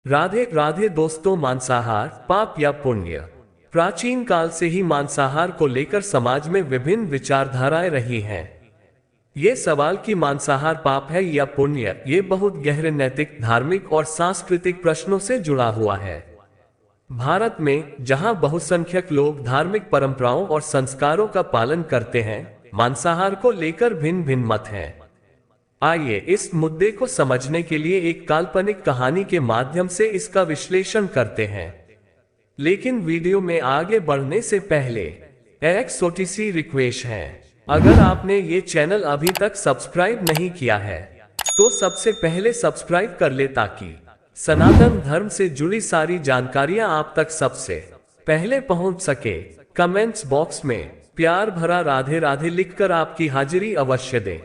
राधे राधे दोस्तों, मांसाहार पाप या पुण्य। प्राचीन काल से ही मांसाहार को लेकर समाज में विभिन्न विचारधाराएं रही हैं। ये सवाल कि मांसाहार पाप है या पुण्य, ये बहुत गहरे नैतिक, धार्मिक और सांस्कृतिक प्रश्नों से जुड़ा हुआ है। भारत में, जहां बहुसंख्यक लोग धार्मिक परंपराओं और संस्कारों का पालन करते हैं, मांसाहार को लेकर भिन्न भिन्न मत हैं। आइए इस मुद्दे को समझने के लिए एक काल्पनिक कहानी के माध्यम से इसका विश्लेषण करते हैं। लेकिन वीडियो में आगे बढ़ने से पहले एक छोटी सी रिक्वेस्ट है। अगर आपने ये चैनल अभी तक सब्सक्राइब नहीं किया है तो सबसे पहले सब्सक्राइब कर ले, ताकि सनातन धर्म से जुड़ी सारी जानकारियां आप तक सबसे पहले पहुंच सके। कमेंट्स बॉक्स में प्यार भरा राधे राधे लिखकर आपकी हाजिरी अवश्य दें।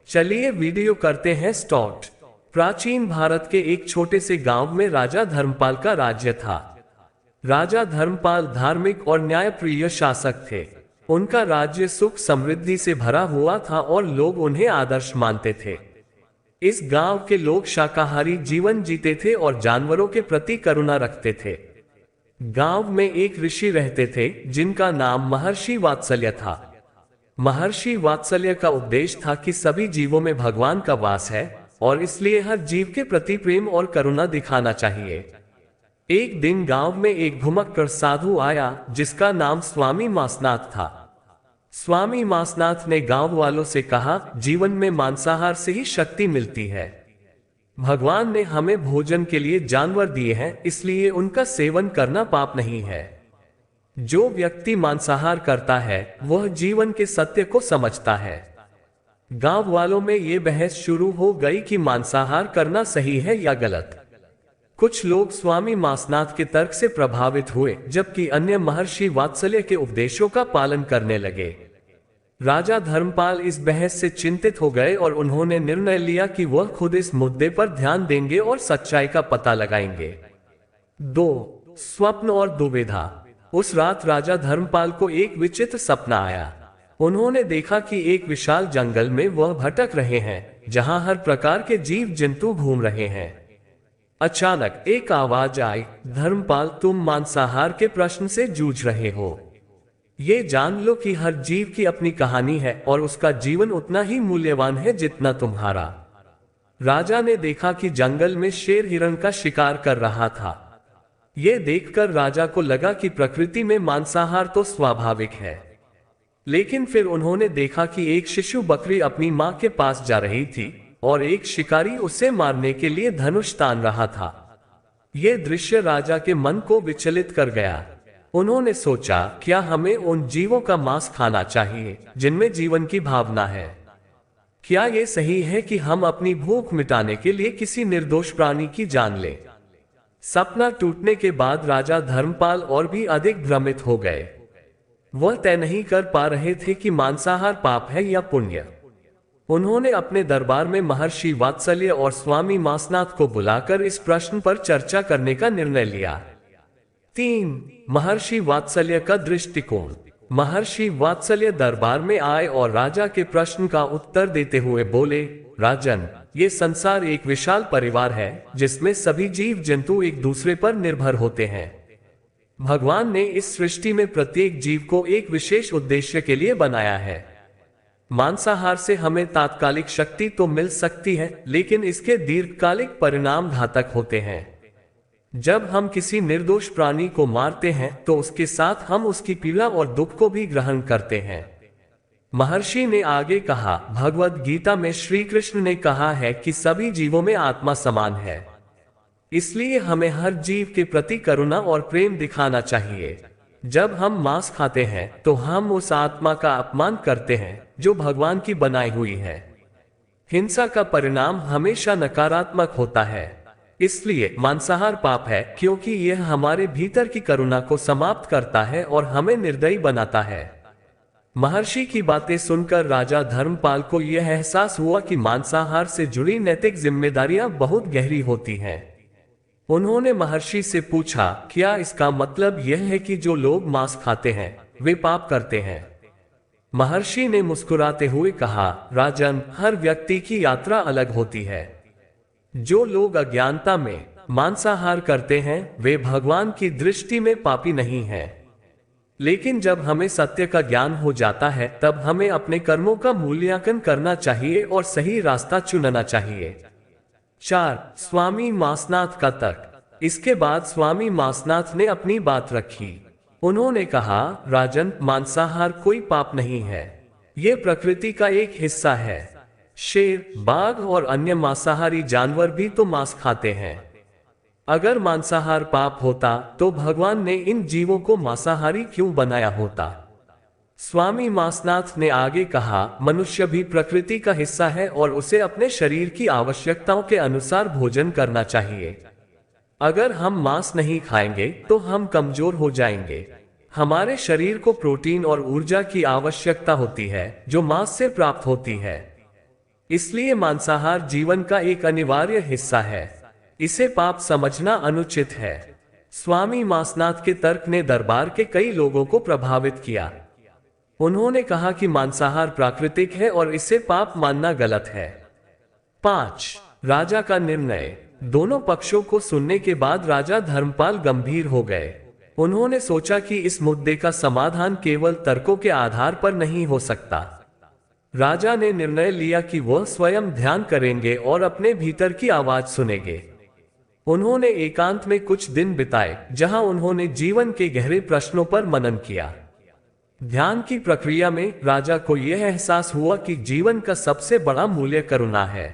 चलिए वीडियो करते हैं स्टार्ट। प्राचीन भारत के एक छोटे से गांव में राजा धर्मपाल का राज्य था। राजा धर्मपाल धार्मिक और न्यायप्रिय शासक थे। उनका राज्य सुख समृद्धि से भरा हुआ था और लोग उन्हें आदर्श मानते थे। इस गांव के लोग शाकाहारी जीवन जीते थे और जानवरों के प्रति करुणा रखते थे। गांव में एक ऋषि रहते थे जिनका नाम महर्षि वात्सल्य था। महर्षि वात्सल्य का उपदेश था कि सभी जीवों में भगवान का वास है और इसलिए हर जीव के प्रति प्रेम और करुणा दिखाना चाहिए। एक दिन गांव में एक घुमक्कड़ साधु आया जिसका नाम स्वामी मासनाथ था। स्वामी मासनाथ ने गांव वालों से कहा, जीवन में मांसाहार से ही शक्ति मिलती है। भगवान ने हमें भोजन के लिए जानवर दिए हैं, इसलिए उनका सेवन करना पाप नहीं है। जो व्यक्ति मांसाहार करता है वह जीवन के सत्य को समझता है। गांव वालों में ये बहस शुरू हो गई कि मांसाहार करना सही है या गलत। कुछ लोग स्वामी मासनाथ के तर्क से प्रभावित हुए, जबकि अन्य महर्षि वात्सल्य के उपदेशों का पालन करने लगे। राजा धर्मपाल इस बहस से चिंतित हो गए और उन्होंने निर्णय लिया कि वह खुद इस मुद्दे पर ध्यान देंगे और सच्चाई का पता लगाएंगे। 2. स्वप्न और दुविधा। उस रात राजा धर्मपाल को एक विचित्र सपना आया। उन्होंने देखा कि एक विशाल जंगल में वह भटक रहे हैं, जहां हर प्रकार के जीव जंतु घूम रहे हैं। अचानक एक आवाज आई, धर्मपाल, तुम मांसाहार के प्रश्न से जूझ रहे हो। ये जान लो कि हर जीव की अपनी कहानी है और उसका जीवन उतना ही मूल्यवान है जितना तुम्हारा। राजा ने देखा कि जंगल में शेर हिरण का शिकार कर रहा था। यह देखकर राजा को लगा कि प्रकृति में मांसाहार तो स्वाभाविक है। लेकिन फिर उन्होंने देखा कि एक शिशु बकरी अपनी मां के पास जा रही थी और एक शिकारी उसे मारने के लिए धनुष तान रहा था। यह दृश्य राजा के मन को विचलित कर गया। उन्होंने सोचा, क्या हमें उन जीवों का मांस खाना चाहिए जिनमें जीवन की भावना है? क्या यह सही है कि हम अपनी भूख मिटाने के लिए किसी निर्दोष प्राणी की जान लें? सपना टूटने के बाद राजा धर्मपाल और भी अधिक भ्रमित हो गए। वह तय नहीं कर पा रहे थे कि मांसाहार पाप है या पुण्य। उन्होंने अपने दरबार में महर्षि वात्सल्य और स्वामी मासनाथ को बुलाकर इस प्रश्न पर चर्चा करने का निर्णय लिया। 3. महर्षि वात्सल्य का दृष्टिकोण। महर्षि वात्सल्य दरबार में आए और राजा के प्रश्न का उत्तर देते हुए बोले, राजन, ये संसार एक विशाल परिवार है जिसमें सभी जीव जंतु एक दूसरे पर निर्भर होते हैं। भगवान ने इस सृष्टि में प्रत्येक जीव को एक विशेष उद्देश्य के लिए बनाया है। मांसाहार से हमें तात्कालिक शक्ति तो मिल सकती है, लेकिन इसके दीर्घकालिक परिणाम घातक होते हैं। जब हम किसी निर्दोष प्राणी को मारते हैं तो उसके साथ हम उसकी पीड़ा और दुख को भी ग्रहण करते हैं। महर्षि ने आगे कहा, भगवद गीता में श्री कृष्ण ने कहा है कि सभी जीवों में आत्मा समान है, इसलिए हमें हर जीव के प्रति करुणा और प्रेम दिखाना चाहिए। जब हम मांस खाते हैं तो हम उस आत्मा का अपमान करते हैं जो भगवान की बनाई हुई है। हिंसा का परिणाम हमेशा नकारात्मक होता है, इसलिए मांसाहार पाप है, क्योंकि यह हमारे भीतर की करुणा को समाप्त करता है और हमें निर्दयी बनाता है। महर्षि की बातें सुनकर राजा धर्मपाल को यह एहसास हुआ कि मांसाहार से जुड़ी नैतिक जिम्मेदारियां बहुत गहरी होती हैं। उन्होंने महर्षि से पूछा, क्या इसका मतलब यह है कि जो लोग मांस खाते हैं वे पाप करते हैं? महर्षि ने मुस्कुराते हुए कहा, राजन, हर व्यक्ति की यात्रा अलग होती है। जो लोग अज्ञानता में मांसाहार करते हैं वे भगवान की दृष्टि में पापी नहीं हैं। लेकिन जब हमें सत्य का ज्ञान हो जाता है तब हमें अपने कर्मों का मूल्यांकन करना चाहिए और सही रास्ता चुनना चाहिए। 4. स्वामी मासनाथ का तर्क। इसके बाद स्वामी मासनाथ ने अपनी बात रखी। उन्होंने कहा, राजन, मांसाहार कोई पाप नहीं है, ये प्रकृति का एक हिस्सा है। शेर, बाघ और अन्य मांसाहारी जानवर भी तो मांस खाते हैं। अगर मांसाहार पाप होता तो भगवान ने इन जीवों को मांसाहारी क्यों बनाया होता? स्वामी मासनाथ ने आगे कहा, मनुष्य भी प्रकृति का हिस्सा है और उसे अपने शरीर की आवश्यकताओं के अनुसार भोजन करना चाहिए। अगर हम मांस नहीं खाएंगे तो हम कमजोर हो जाएंगे। हमारे शरीर को प्रोटीन और ऊर्जा की आवश्यकता होती है जो मांस से प्राप्त होती है। इसलिए मांसाहार जीवन का एक अनिवार्य हिस्सा है। इसे पाप समझना अनुचित है। स्वामी मासनाथ के तर्क ने दरबार के कई लोगों को प्रभावित किया। उन्होंने कहा कि मांसाहार प्राकृतिक है और इसे पाप मानना गलत है। 5. राजा का निर्णय। दोनों पक्षों को सुनने के बाद राजा धर्मपाल गंभीर हो गए। उन्होंने सोचा कि इस मुद्दे का समाधान केवल तर्कों के आधार पर नहीं हो सकता। राजा ने निर्णय लिया कि वह स्वयं ध्यान करेंगे और अपने भीतर की आवाज सुनेंगे। उन्होंने एकांत में कुछ दिन बिताए जहां उन्होंने जीवन के गहरे प्रश्नों पर मनन किया। ध्यान की प्रक्रिया में राजा को यह एहसास हुआ कि जीवन का सबसे बड़ा मूल्य करुणा है।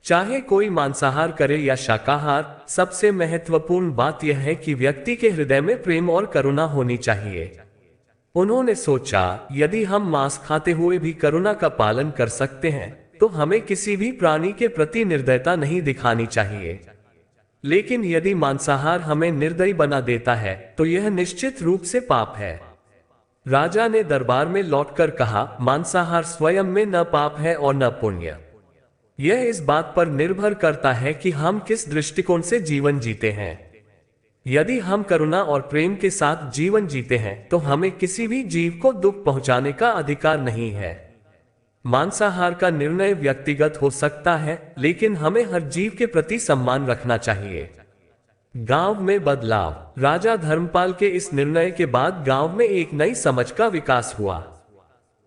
चाहे कोई मांसाहार करे या शाकाहार, सबसे महत्वपूर्ण बात यह है कि व्यक्ति के हृदय में प्रेम और करुणा होनी चाहिए। उन्होंने सोचा, यदि हम मांस खाते हुए भी करुणा का पालन कर सकते हैं तो हमें किसी भी प्राणी के प्रति निर्दयता नहीं दिखानी चाहिए। लेकिन यदि मांसाहार हमें निर्दयी बना देता है तो यह निश्चित रूप से पाप है। राजा ने दरबार में लौटकर कहा, मांसाहार स्वयं में न पाप है और न पुण्य। यह इस बात पर निर्भर करता है कि हम किस दृष्टिकोण से जीवन जीते हैं। यदि हम करुणा और प्रेम के साथ जीवन जीते हैं तो हमें किसी भी जीव को दुख पहुंचाने का अधिकार नहीं है। मांसाहार का निर्णय व्यक्तिगत हो सकता है, लेकिन हमें हर जीव के प्रति सम्मान रखना चाहिए। गांव में बदलाव। राजा धर्मपाल के इस निर्णय के बाद गांव में एक नई समझ का विकास हुआ।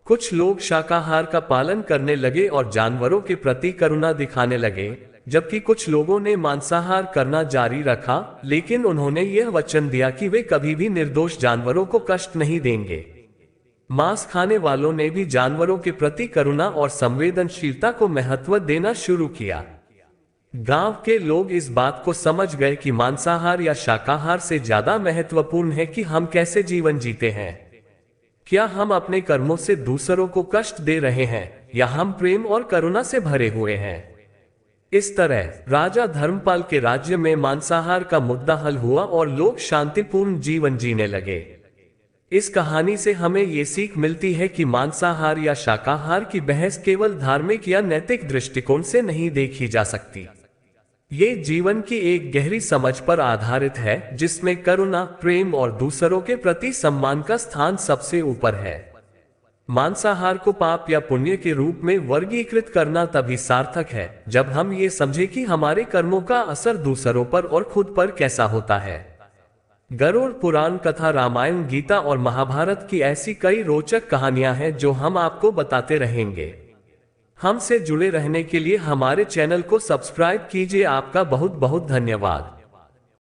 कुछ लोग शाकाहार का पालन करने लगे और जानवरों के प्रति करुणा दिखाने लगे, जबकि कुछ लोगों ने मांसाहार करना जारी रखा, लेकिन उन्होंने यह वचन दिया कि वे कभी भी निर्दोष जानवरों को कष्ट नहीं देंगे। मांस खाने वालों ने भी जानवरों के प्रति करुणा और संवेदनशीलता को महत्व देना शुरू किया। गांव के लोग इस बात को समझ गए कि मांसाहार या शाकाहार से ज्यादा महत्वपूर्ण है कि हम कैसे जीवन जीते हैं। क्या हम अपने कर्मों से दूसरों को कष्ट दे रहे हैं या हम प्रेम और करुणा से भरे हुए हैं? इस तरह राजा धर्मपाल के राज्य में मांसाहार का मुद्दा हल हुआ और लोग शांतिपूर्ण जीवन जीने लगे। इस कहानी से हमें ये सीख मिलती है कि मांसाहार या शाकाहार की बहस केवल धार्मिक या नैतिक दृष्टिकोण से नहीं देखी जा सकती। ये जीवन की एक गहरी समझ पर आधारित है जिसमें करुणा, प्रेम और दूसरों के प्रति सम्मान का स्थान सबसे ऊपर है। मांसाहार को पाप या पुण्य के रूप में वर्गीकृत करना तभी सार्थक है जब हम ये समझे कि हमारे कर्मों का असर दूसरों पर और खुद पर कैसा होता है। गरुड़ पुराण कथा, रामायण, गीता और महाभारत की ऐसी कई रोचक कहानियां हैं जो हम आपको बताते रहेंगे। हमसे जुड़े रहने के लिए हमारे चैनल को सब्सक्राइब कीजिए। आपका बहुत बहुत धन्यवाद।